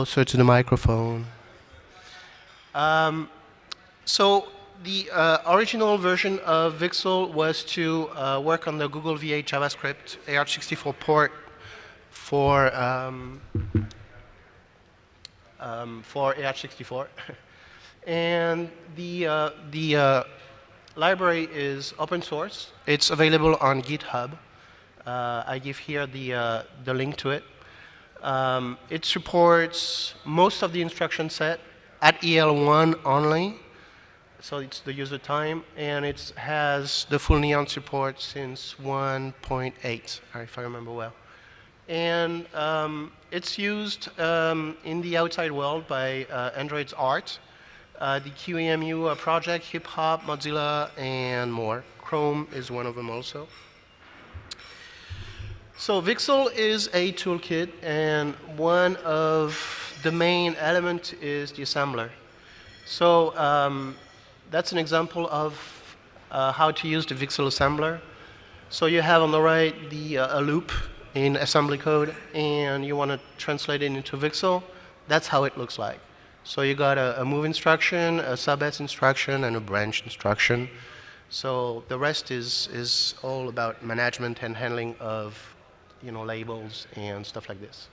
closer to the microphone. So the original version of VIXL was to work on the Google V8 JavaScript AR64 port for AR64. And the library is open source. It's available on GitHub. I give here the link to it. It supports most of the instruction set at EL1 only, so it's the user time, and it has the full Neon support since 1.8, if I remember well. And it's used in the outside world by Android's Art, the QEMU project, Hip Hop, Mozilla, and more. Chrome is one of them also. So VIXL is a toolkit, and one of the main elements is the assembler. So that's an example of how to use the VIXL assembler. So you have on the right a loop in assembly code, and you want to translate it into VIXL. That's how it looks like. So you got a move instruction, a sub-s instruction, and a branch instruction. So the rest is all about management and handling of labels and stuff like this.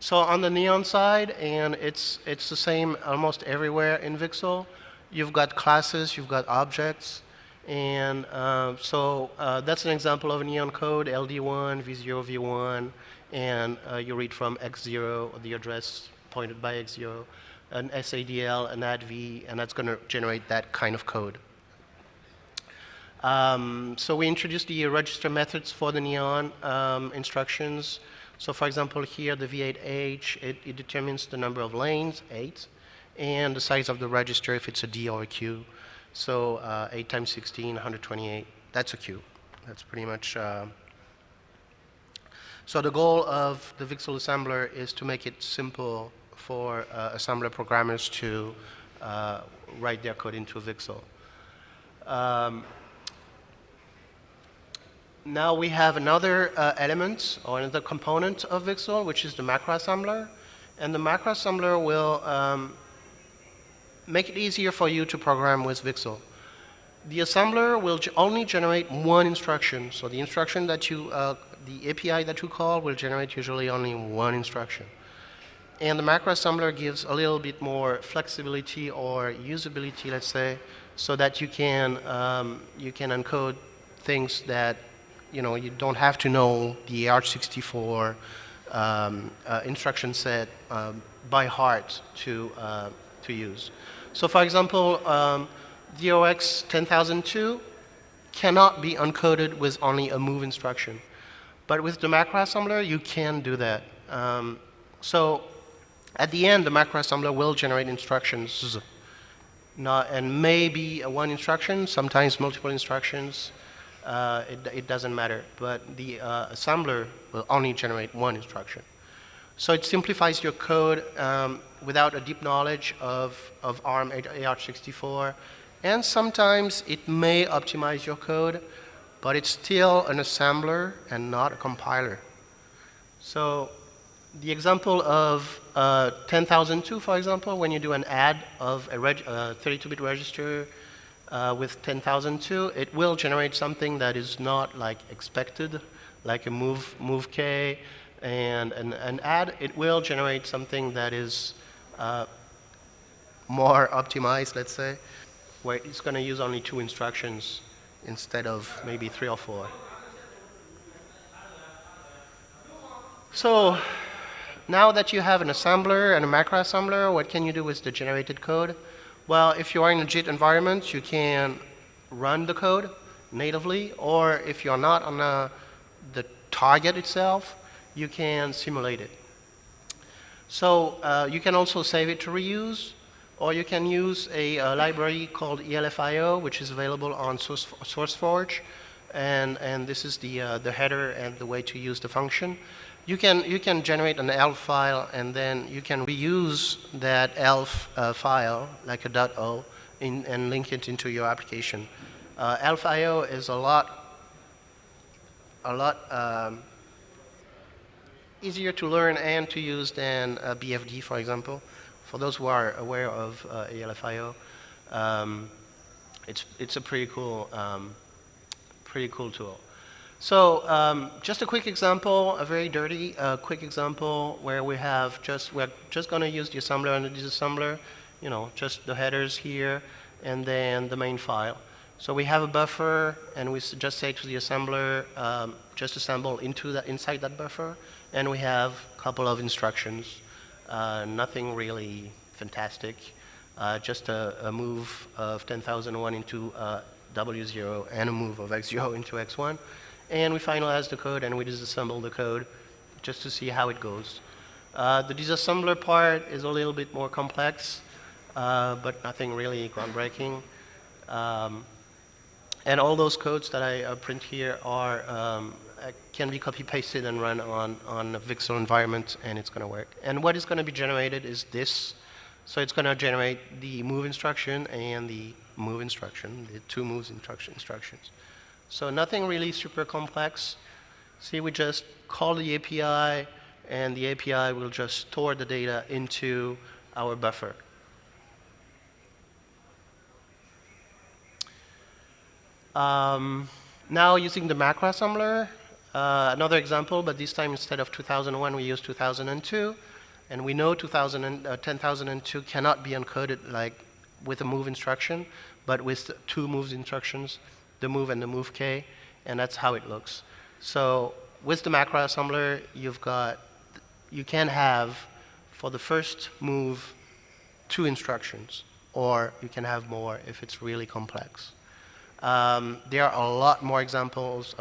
So on the Neon side, and it's the same almost everywhere in VIXL, you've got classes, you've got objects, and so that's an example of a Neon code, LD1, V0, V1, and you read from X0, the address pointed by X0, an SADL, an ADV, and that's going to generate that kind of code. So we introduced the register methods for the Neon instructions. So for example, here the V8H, it determines the number of lanes, 8, and the size of the register if it's a D or a Q. So 8 times 16, 128, that's a Q. That's pretty much. So the goal of the VIXL assembler is to make it simple for assembler programmers to write their code into VIXL. Now we have another element or another component of VIXL, which is the MacroAssembler. And the MacroAssembler will make it easier for you to program with VIXL. The assembler will only generate one instruction. So the instruction that the API that you call will generate usually only one instruction. And the MacroAssembler gives a little bit more flexibility or usability, let's say, so that you can encode things that you don't have to know the AR64 instruction set by heart to use. So for example, DOX 10002 cannot be encoded with only a move instruction. But with the MacroAssembler, you can do that. So at the end, the MacroAssembler will generate instructions, and maybe one instruction, sometimes multiple instructions. It doesn't matter, but the assembler will only generate one instruction. So it simplifies your code without a deep knowledge of ARM AR64, and sometimes it may optimize your code, but it's still an assembler and not a compiler. So the example of 10002, for example, when you do an add of a 32-bit register with 10002, it will generate something that is not like expected, like a move K, and an add. It will generate something that is more optimized, let's say, where it's going to use only 2 instructions instead of maybe 3 or 4. So now that you have an assembler and a MacroAssembler, what can you do with the generated code? Well, if you are in a JIT environment, you can run the code natively, or if you're not on the target itself, you can simulate it. So you can also save it to reuse, or you can use a library called ELFIO, which is available on SourceForge, and this is the header and the way to use the function. You can generate an ELF file, and then you can reuse that ELF file, like a .o, and link it into your application. ELF.io is a lot easier to learn and to use than BFD, for example. For those who are aware of ALFIO, it's a pretty cool tool. So just a quick example, a very dirty quick example where we're just going to use the assembler and the disassembler, just the headers here and then the main file. So we have a buffer and we just say to the assembler, just assemble inside that buffer, and we have a couple of instructions, nothing really fantastic, just a move of 10,001 into W0 and a move of X0 into X1. And we finalize the code and we disassemble the code just to see how it goes. The disassembler part is a little bit more complex, but nothing really groundbreaking. And all those codes that I print here can be copy-pasted and run on a VIXL environment, and it's going to work. And what is going to be generated is this. So it's going to generate the move instruction and the move instruction, the two moves instructions. So nothing really super complex. See, we just call the API, and the API will just store the data into our buffer. Now using the MacroAssembler, another example, but this time instead of 2001, we use 2002. And we know 10,002 cannot be encoded like with a move instruction, but with two moves instructions, the move and the move K, and that's how it looks. So with the MacroAssembler, you can have, for the first move, 2 instructions, or you can have more if it's really complex. There are a lot more examples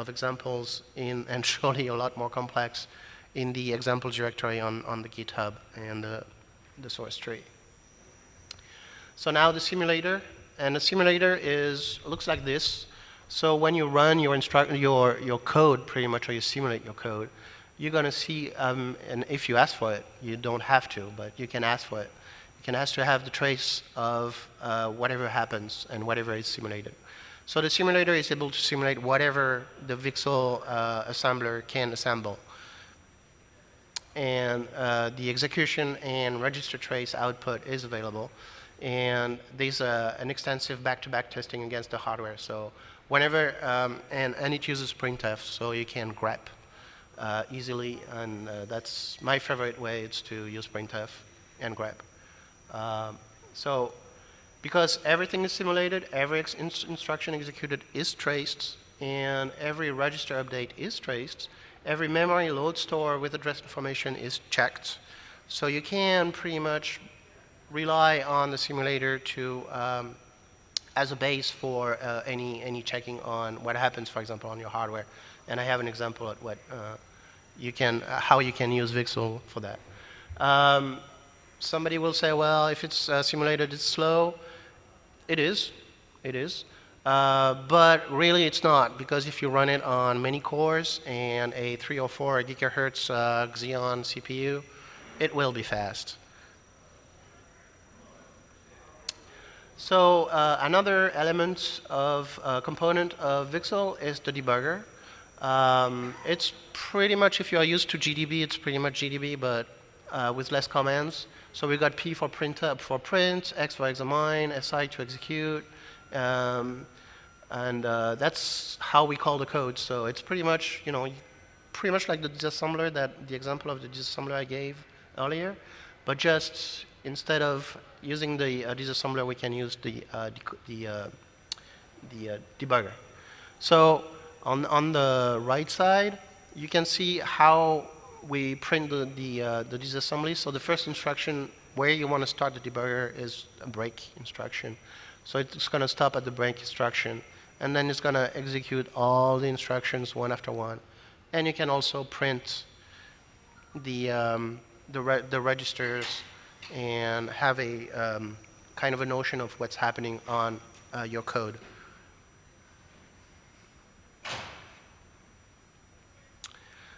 and surely a lot more complex in the example directory on the GitHub and the source tree. So now the simulator, and the simulator looks like this. So when you run your code, pretty much, or you simulate your code, you're going to see, and if you ask for it, you don't have to, but you can ask for it. You can ask to have the trace of whatever happens and whatever is simulated. So the simulator is able to simulate whatever the VIXL assembler can assemble. And the execution and register trace output is available. And there's an extensive back-to-back testing against the hardware. So whenever, and it uses printf, so you can grep easily. And that's my favorite way, is to use printf and grep. So because everything is simulated, every instruction executed is traced, and every register update is traced, every memory load store with address information is checked. So you can pretty much rely on the simulator to as a base for any checking on what happens, for example, on your hardware. And I have an example at how you can use VIXL for that. Somebody will say, well, if it's simulated, it's slow. It is. But really it's not, because if you run it on many cores and a 3 or 4 gigahertz Xeon CPU, it will be fast. So another element of component of VIXL is the debugger. It's pretty much, if you are used to GDB, it's pretty much GDB, but with less commands. So we got P for print, X for examine, SI to execute, and that's how we call the code. So it's pretty much, pretty much like the disassembler, the example of the disassembler I gave earlier, but just instead of using the disassembler, we can use the debugger. So on the right side, you can see how we print the disassembly. So the first instruction where you want to start the debugger is a break instruction. So it's going to stop at the break instruction, and then it's going to execute all the instructions one after one. And you can also print the registers and have a kind of a notion of what's happening on your code.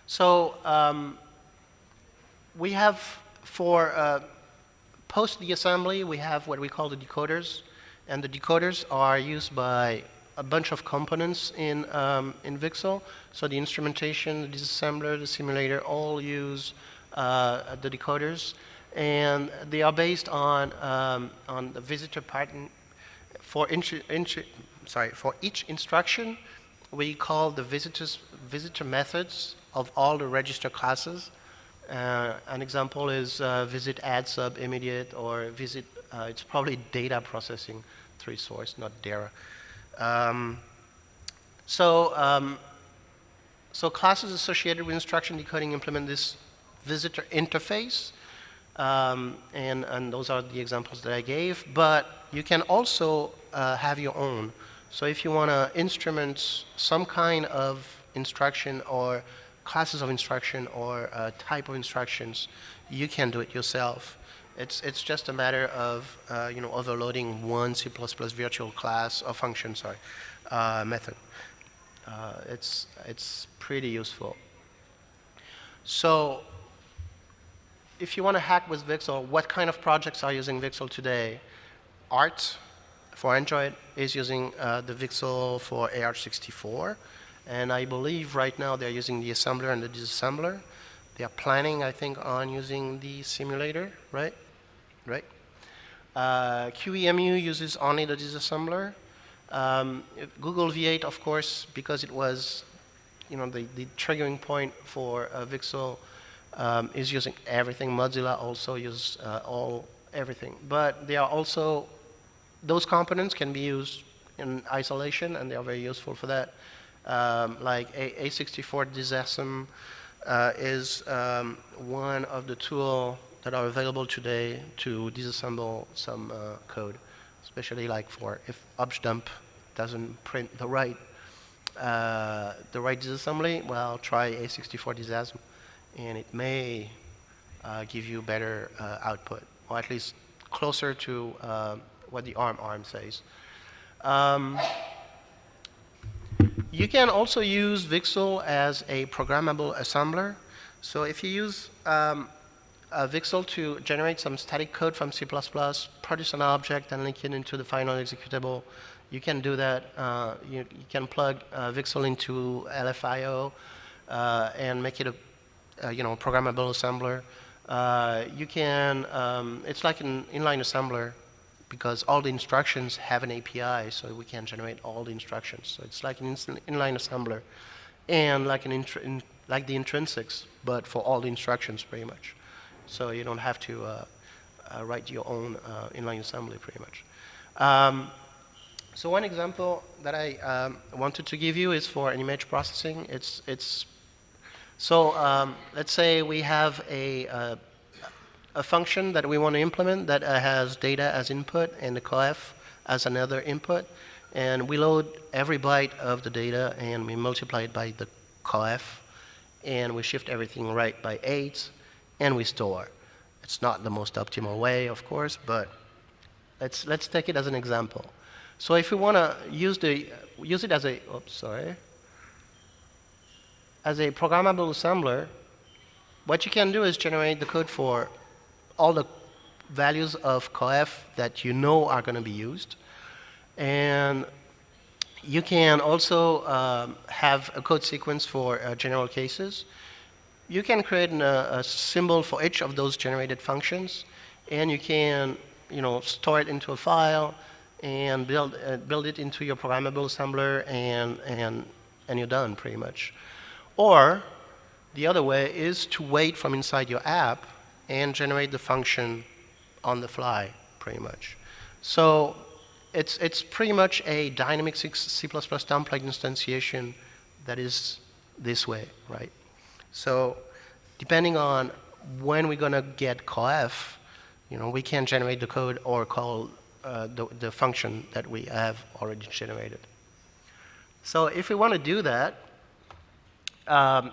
So we have, for post the assembly, we have what we call the decoders. And the decoders are used by a bunch of components in VIXL. So the instrumentation, the disassembler, the simulator all use the decoders, and they are based on the visitor pattern. For each instruction, we call the visitor methods of all the register classes. An example is visit add sub immediate, or visit, it's probably data processing through source, not DARA. So classes associated with instruction decoding implement this visitor interface, and those are the examples that I gave, but you can also have your own. So if you want to instrument some kind of instruction or classes of instruction or type of instructions, you can do it yourself. It's just a matter of overloading one C++ virtual class or function, method. It's pretty useful. So if you want to hack with VIXL, what kind of projects are using VIXL today? Art for Android is using the VIXL for AR64. And I believe right now they're using the assembler and the disassembler. They are planning, I think, on using the simulator, right? Right. QEMU uses only the disassembler. Google V8, of course, because it was, the triggering point for VIXL, is using everything. Mozilla also uses everything. But they are also, those components can be used in isolation, and they are very useful for that. Like A64 disassemble is one of the tools that are available today to disassemble some code, especially like for if objdump doesn't print the right disassembly. Well, try A64 disassemble, and it may give you better output, or at least closer to what the ARM says. You can also use VIXL as a programmable assembler. So if you use VIXL to generate some static code from C++, produce an object, and link it into the final executable, you can do that. You can plug VIXL into LFIO and make it a programmable assembler. You can, it's like an inline assembler, because all the instructions have an API, so we can generate all the instructions. So it's like an inline assembler, and like like the intrinsics, but for all the instructions pretty much. So you don't have to write your own inline assembly pretty much. So one example that I wanted to give you is for an image processing. Let's say we have a function that we want to implement that has data as input and the coef as another input, and we load every byte of the data and we multiply it by the coef, and we shift everything right by 8, and we store. It's not the most optimal way, of course, but let's take it as an example. So if we want to use it as a as a programmable assembler, what you can do is generate the code for all the values of coef that you know are going to be used. And you can also have a code sequence for general cases. You can create a symbol for each of those generated functions, and you can store it into a file and build it into your programmable assembler, and you're done pretty much. Or the other way is to wait from inside your app and generate the function on the fly, pretty much. So it's pretty much a dynamic C++ template instantiation that is this way, right? So depending on when we're going to get coef, we can generate the code or call the function that we have already generated. So if we want to do that,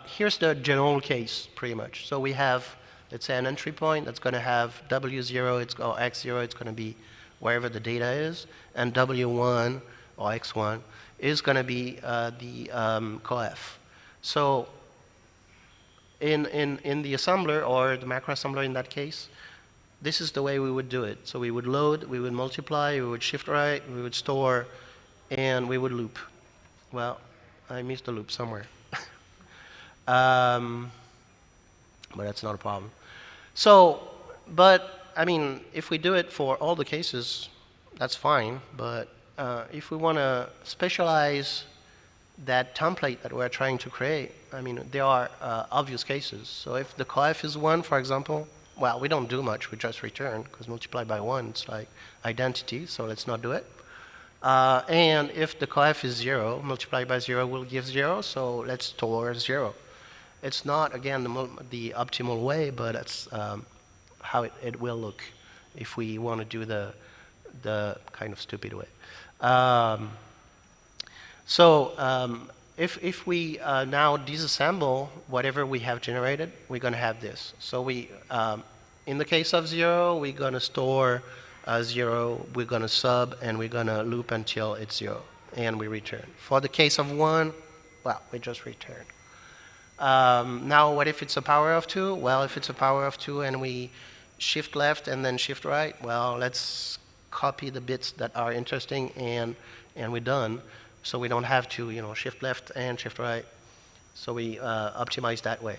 here's the general case, pretty much. So we have, let's say, an entry point that's going to have W0 or X0, it's going to be wherever the data is, and W1 or X1 is going to be the coef. So in the assembler, or the MacroAssembler in that case, this is the way we would do it. So we would load, we would multiply, we would shift right, we would store, and we would loop. Well, I missed the loop somewhere. But that's not a problem. So, but I mean, if we do it for all the cases, that's fine. But if we want to specialize that template that we're trying to create, I mean, there are obvious cases. So if the coef is 1, for example, well, we don't do much. We just return, because multiplied by 1, it's like identity, so let's not do it. And if the coef is 0, multiplied by 0 will give 0, so let's store 0. It's not, again, the optimal way, but it's how it will look if we want to do the kind of stupid way. If we now disassemble whatever we have generated, we're going to have this. So we, in the case of 0, we're going to store 0, we're going to sub, and we're going to loop until it's 0, and we return. For the case of 1, well, we just return. Now, what if it's a power of 2? Well, if it's a power of 2 and we shift left and then shift right, well, let's copy the bits that are interesting, and we're done. So we don't have to, shift left and shift right. So we optimize that way.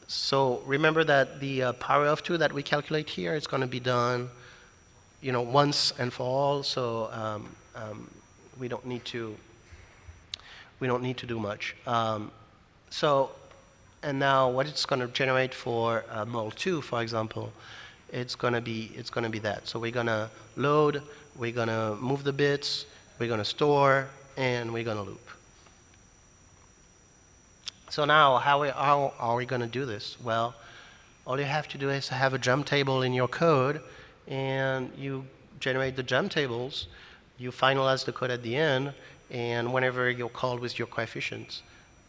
So remember that the power of 2 that we calculate here is going to be done, once and for all. So we don't need to do much. And now what it's going to generate for mul 2, for example, it's going to be that. So we're going to load, we're going to move the bits, we're going to store, and we're going to loop. So now, how are we going to do this? Well, all you have to do is have a jump table in your code, and you generate the jump tables, you finalize the code at the end, and whenever you're called with your coefficients,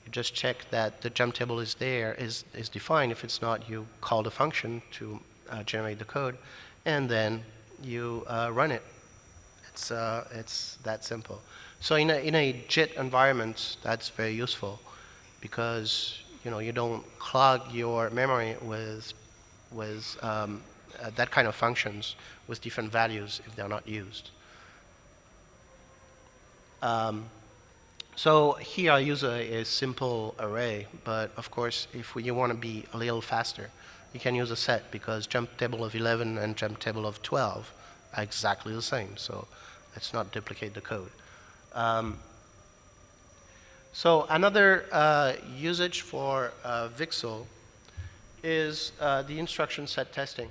you just check that the jump table is there, is defined. If it's not, you call the function to generate the code, and then you run it. It's that simple. So in a JIT environment, that's very useful, because you don't clog your memory with that kind of functions with different values if they're not used. So here I use a simple array, but of course if you want to be a little faster, you can use a set, because jump table of 11 and jump table of 12 are exactly the same. So let's not duplicate the code. So another usage for VIXL is the instruction set testing.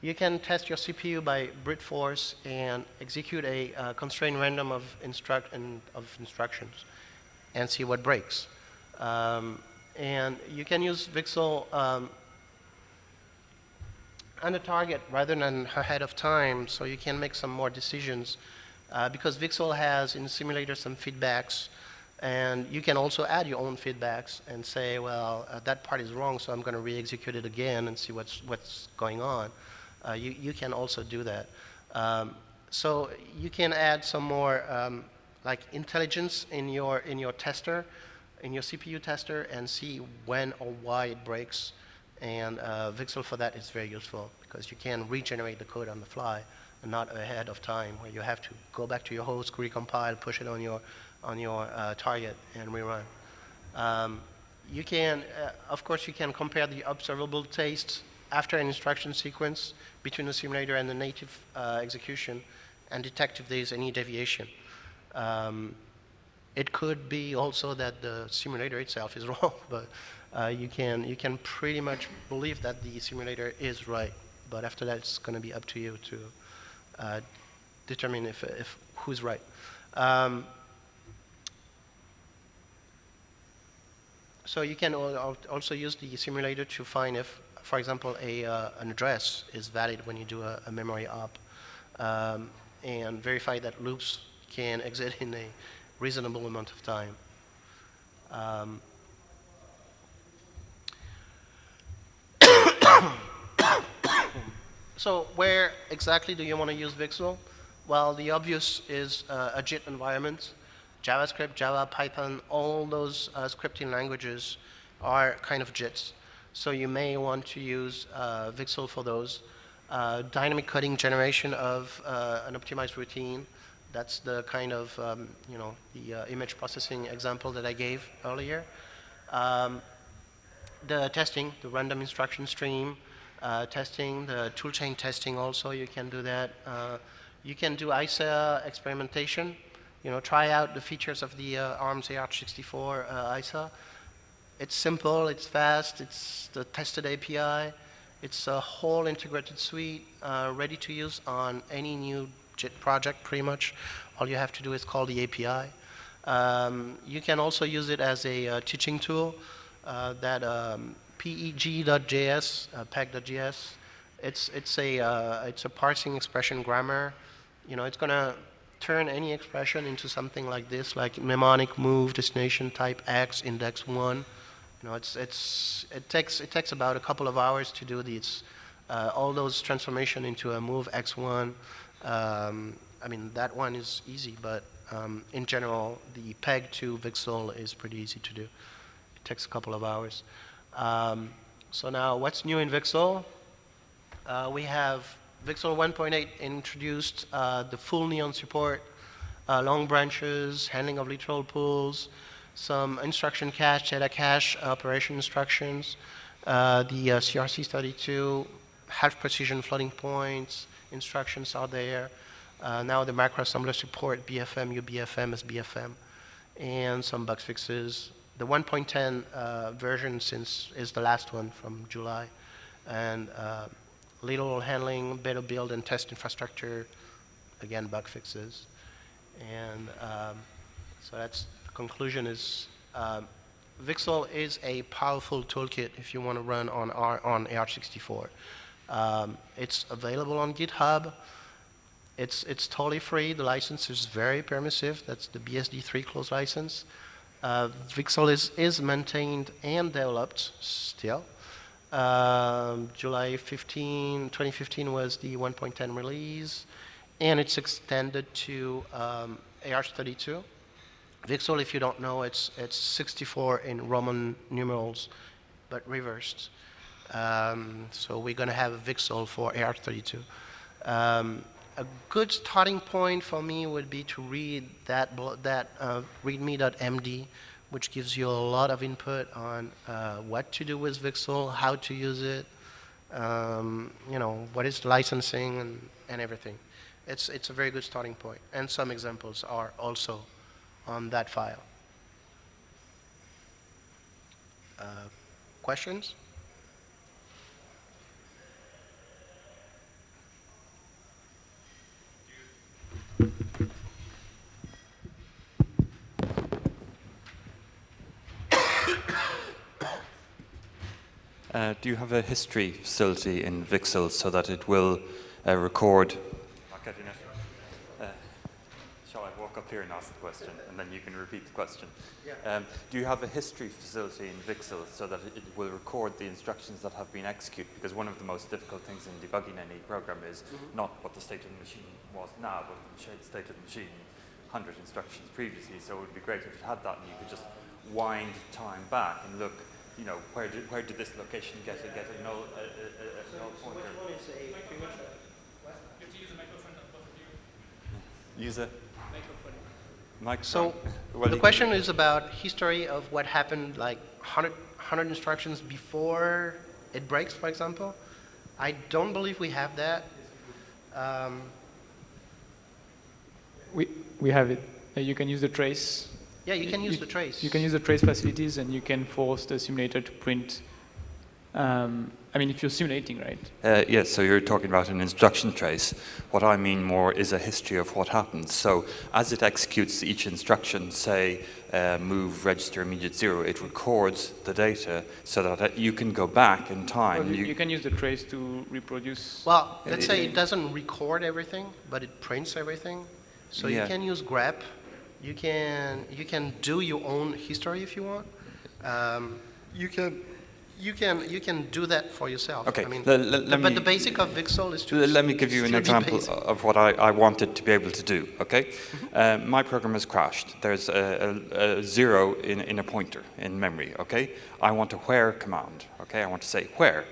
You can test your CPU by brute force and execute a constraint random of instructions and see what breaks. And you can use VIXL under target rather than ahead of time, so you can make some more decisions. Because VIXL has in the simulator some feedbacks, and you can also add your own feedbacks and say, well, that part is wrong, so I'm going to re-execute it again and see what's going on. You can also do that. So you can add some more like intelligence in your tester, in your CPU tester, and see when or why it breaks. And VIXL for that is very useful, because you can regenerate the code on the fly and not ahead of time, where you have to go back to your host, recompile, push it on your target, and rerun. You can, of course, you can compare the observable tastes after an instruction sequence between the simulator and the native execution, and detect if there's any deviation. It could be also that the simulator itself is wrong, but you can pretty much believe that the simulator is right. But after that, it's going to be up to you to determine if who's right. So you can also use the simulator to find if, for example, an address is valid when you do a memory op, and verify that loops can exit in a reasonable amount of time. So where exactly do you want to use VIXL? Well, the obvious is a JIT environment. JavaScript, Java, Python, all those scripting languages are kind of JITs. So you may want to use VIXL for those. Dynamic coding generation of an optimized routine, That's the kind of, the image processing example that I gave earlier. The testing, the random instruction stream, testing, the toolchain testing also, you can do that. You can do ISA experimentation, try out the features of the ARM's AR64 ISA. It's simple, it's fast, it's the tested API. It's a whole integrated suite, ready to use on any new JIT project, pretty much. All you have to do is call the API. You can also use it as a teaching tool. That peg.js, peg.js, it's a parsing expression grammar. It's gonna turn any expression into something like this, like mnemonic move destination type X index 1. It takes about a couple of hours to do these all those transformation into a move x1. I mean, that one is easy, but in general, the peg to VIXL is pretty easy to do. It takes a couple of hours. So now, what's new in VIXL? We have VIXL 1.8 introduced the full neon support, long branches, handling of literal pools, some instruction cache, data cache, operation instructions, the CRC32, half precision floating points, instructions are there. Now the MacroAssembler support BFM, UBFM, SBFM, and some bug fixes. The 1.10 version is the last one from July, and little handling, beta build, and test infrastructure, again bug fixes, and so that's the conclusion is VIXL is a powerful toolkit if you want to run on AR64. It's available on GitHub. It's totally free. The license is very permissive. That's the BSD3 closed license. VIXL is maintained and developed still. July 15, 2015 was the 1.10 release, and it's extended to AR32. VIXL, if you don't know, it's 64 in Roman numerals, but reversed. So we're going to have a VIXL for AR32. A good starting point for me would be to read that readme.md, which gives you a lot of input on what to do with VIXL, how to use it, what is licensing and everything. It's a very good starting point, and some examples are also on that file. Questions? Do you have a history facility in VIXL so that it will record? Not getting it. Shall I walk up here and ask the question, and then you can repeat the question? Yeah. Do you have a history facility in VIXL so that it will record the instructions that have been executed? Because one of the most difficult things in debugging any program is not what the state of the machine was now, but the state of the machine 100 instructions previously. So it would be great if it had that, and you could just wind time back and look. Where did this location get a null pointer? Which one is a pretty much You have to use a microphone on both of you. Use a Microphone. So well, the question is about history of what happened, like 100 instructions before it breaks, for example. I don't believe we have that. We have it. You can use the trace. Yeah, you can use the trace. You can use the trace facilities, and you can force the simulator to print. I mean, if you're simulating, right? Yes, so you're talking about an instruction trace. What I mean more is a history of what happens. So as it executes each instruction, say move register immediate 0, it records the data so that you can go back in time. Well, you can use the trace to reproduce. Well, let's say it doesn't record everything, but it prints everything. So Yeah. you can use grep. You can do your own history if you want. You can do that for yourself. Okay. I mean, But the basic of VIXL is to let me give you an still be example basic. of what I wanted to be able to do, okay? My program has crashed. There's a 0 in a pointer in memory, okay? I want a where command, okay? I want to say where.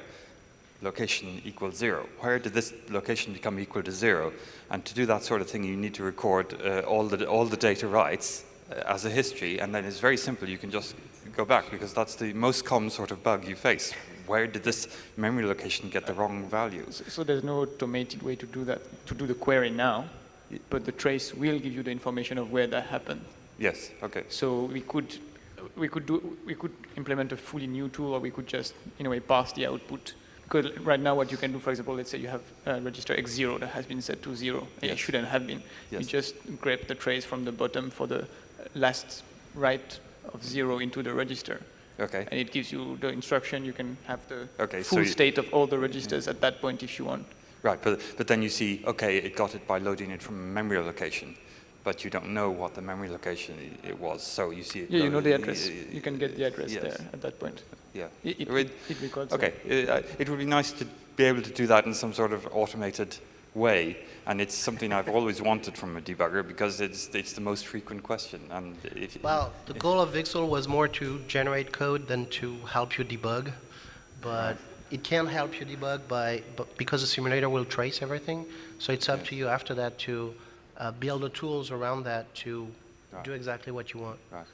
location equals 0. Where did this location become equal to 0? And to do that sort of thing, you need to record all the data writes as a history, and then it's very simple. You can just go back, because that's the most common sort of bug you face. Where did this memory location get the wrong value? So there's no automated way to do that, to do the query now, but the trace will give you the information of where that happened. Yes, okay. So we could implement a fully new tool, or we could just, in a way, pass the output. Because right now what you can do, for example, let's say you have a register X0 that has been set to 0, and it shouldn't have been. Yes. You just grab the trace from the bottom for the last write of 0 into the register. Okay. And it gives you the instruction. You can have the so full state of all the registers at that point if you want. Right, but then you see, okay, it got it by loading it from a memory location, but you don't know what the memory location it was, so you see it. Yeah, you know the address. You can get the address there at that point. Yeah. It records. Okay, it would be nice to be able to do that in some sort of automated way, and it's something I've always wanted from a debugger, because it's the most frequent question. And well, the goal of VIXL was more to generate code than to help you debug, but it can help you debug because the simulator will trace everything. So it's up to you after that to build the tools around that to do exactly what you want. Right.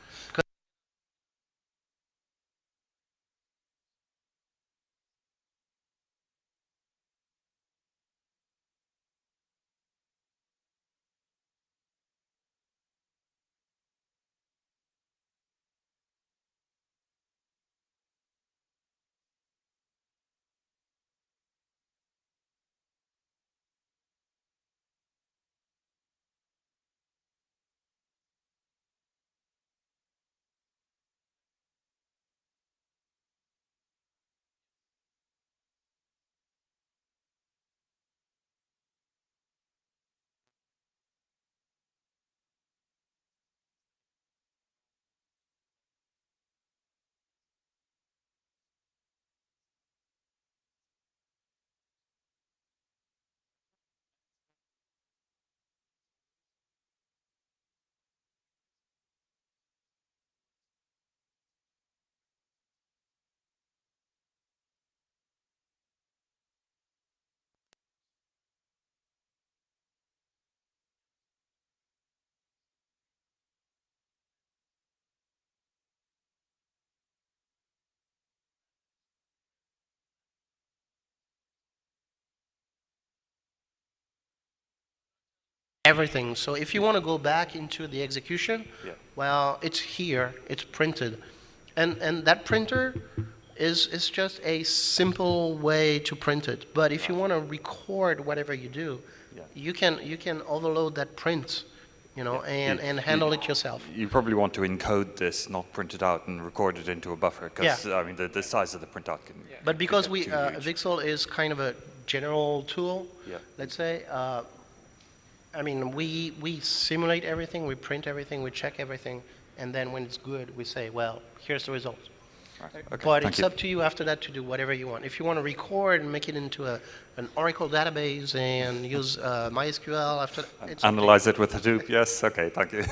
Everything. So if you want to go back into the execution, well, it's here, it's printed. And that printer is just a simple way to print it. But if you want to record whatever you do, you can overload that print, and handle it yourself. You probably want to encode this, not print it out and record it into a buffer, because I mean the size of the printout can. But because can get too huge. VIXL is kind of a general tool, let's say. I mean, we simulate everything, we print everything, we check everything, and then when it's good, we say, well, here's the result. Right. Okay, But it's up to you after that to do whatever you want. If you want to record and make it into an Oracle database and use MySQL after that, it's Analyze it with Hadoop, yes, okay, thank you.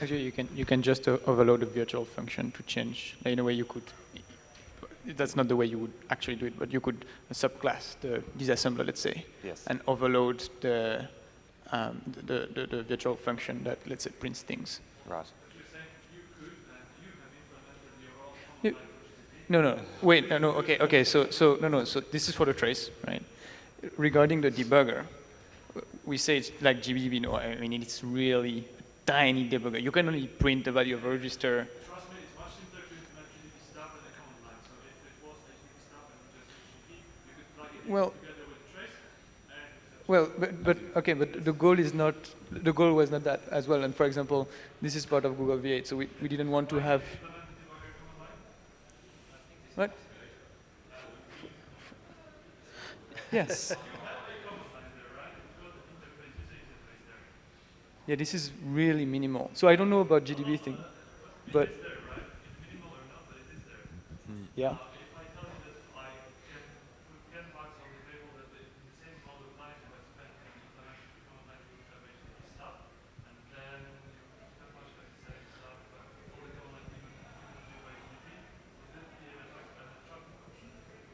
Actually, you can just overload a virtual function to change. In a way, you could. That's not the way you would actually do it, but you could subclass the disassembler, let's say, and overload the virtual function that, let's say, prints things. Right. No, wait, no, okay, so this is for the trace, right? Regarding the debugger, we say it's like GBDB, no, I mean, it's really a tiny debugger. You can only print the value of a register. Trust me, it's much simpler to implement GDB stuff than the command line. So if it was HTTP stuff and just HTTP, you could plug it together with the trace. Well, but the goal is not, the goal was not that as well. And for example, this is part of Google V8, so we didn't want to have. What? Yes. Yeah, this is really minimal. So I don't know about GDB thing, but yeah.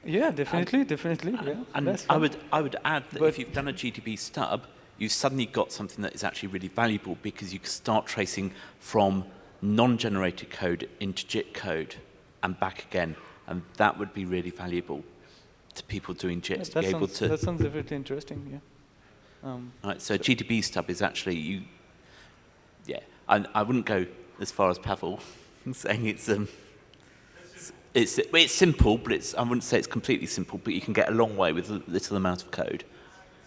Yeah, definitely, definitely. Yeah. And I would add that if you've done a GDB stub, you've suddenly got something that is actually really valuable because you can start tracing from non-generated code into JIT code and back again, and that would be really valuable to people doing JIT to be able to. That sounds definitely interesting. Yeah. Right, so GDB stub is actually I wouldn't go as far as Pavel saying it's simple, but I wouldn't say it's completely simple, but you can get a long way with a little amount of code.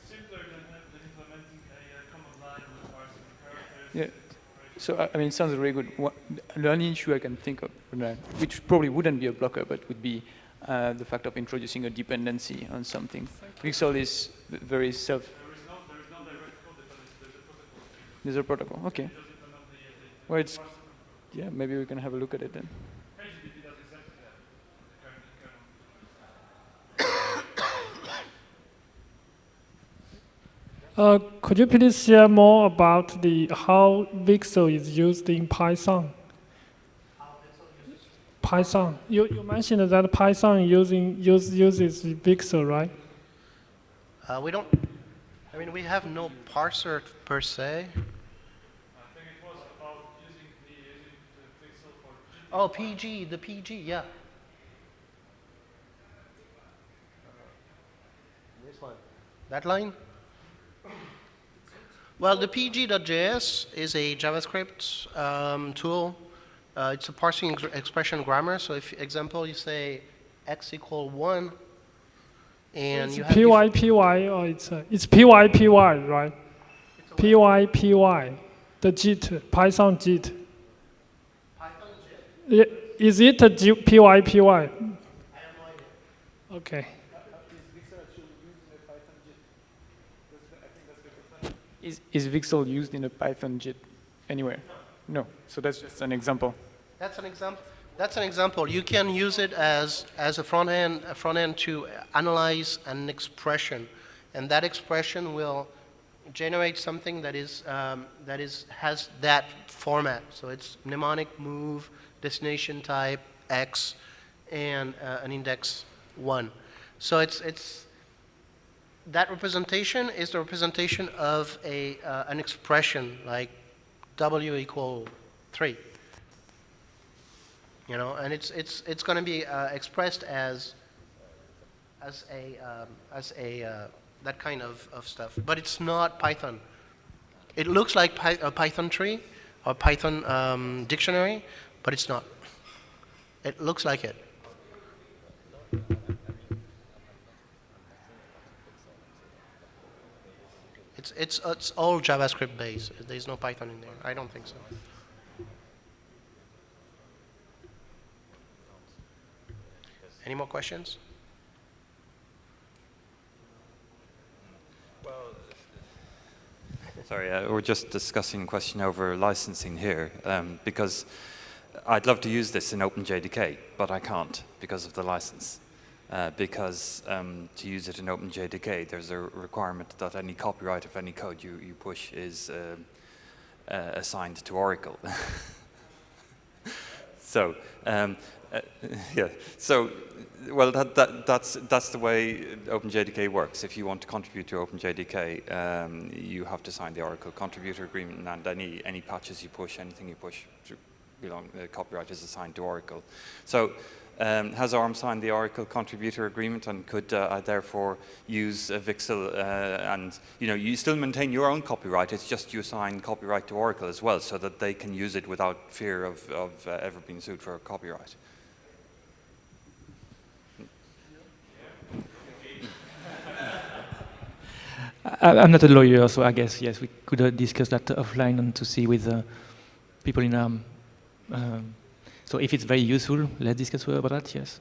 It's simpler than implementing a command line with parsing characters. Yeah. So, I mean, it sounds really good. The only issue I can think of, which probably wouldn't be a blocker, but would be the fact of introducing a dependency on something. VIXL is very self... There is no direct code dependency, there's a protocol. Okay. It does implement the Well, it's... Yeah, maybe we can have a look at it then. HTTP does exactly that. Could you please share more about how VIXL is used in Python? Python. You mentioned that Python uses VIXL, right? We don't. I mean, we have no parser per se. I think it was about using the VIXL for GDB. Oh, PG, the PG, yeah. This one. That line? Well, the pg.js is a JavaScript tool. It's a parsing expression grammar. So, if example, you say x equal 1, and it's you have PYPY, or it's PYPY, right? PYPY, the JIT, Python JIT. Python JIT? Is it a PYPY? I have no idea. Okay. Is VIXL used in a Python JIT anywhere? No. So that's just an example. That's an example. That's an example. You can use it as a front end to analyze an expression, and that expression will generate something that has that format. So it's mnemonic, move, destination type, X, and an index 1. So it's that representation is the representation of an expression like W equal 3. You know, and it's going to be expressed as that kind of stuff, but it's not Python. It looks like a Python tree or Python dictionary, but it's not. It looks like it. It's all JavaScript based. There's no Python in there. I don't think so. Any more questions? Sorry, we're just discussing a question over licensing here, because I'd love to use this in OpenJDK, but I can't because of the license. Because to use it in OpenJDK, there's a requirement that any copyright of any code you push is assigned to Oracle. So, yeah. So, well, that's the way OpenJDK works. If you want to contribute to OpenJDK, you have to sign the Oracle contributor agreement, and any patches you push, anything you push, copyright is assigned to Oracle. So, has ARM signed the Oracle contributor agreement, and could I therefore use VIXL? And you still maintain your own copyright. It's just you assign copyright to Oracle as well, so that they can use it without fear of ever being sued for copyright. I'm not a lawyer, so I guess, yes, we could discuss that offline and to see with people in ARM. So if it's very useful, let's discuss about that, yes.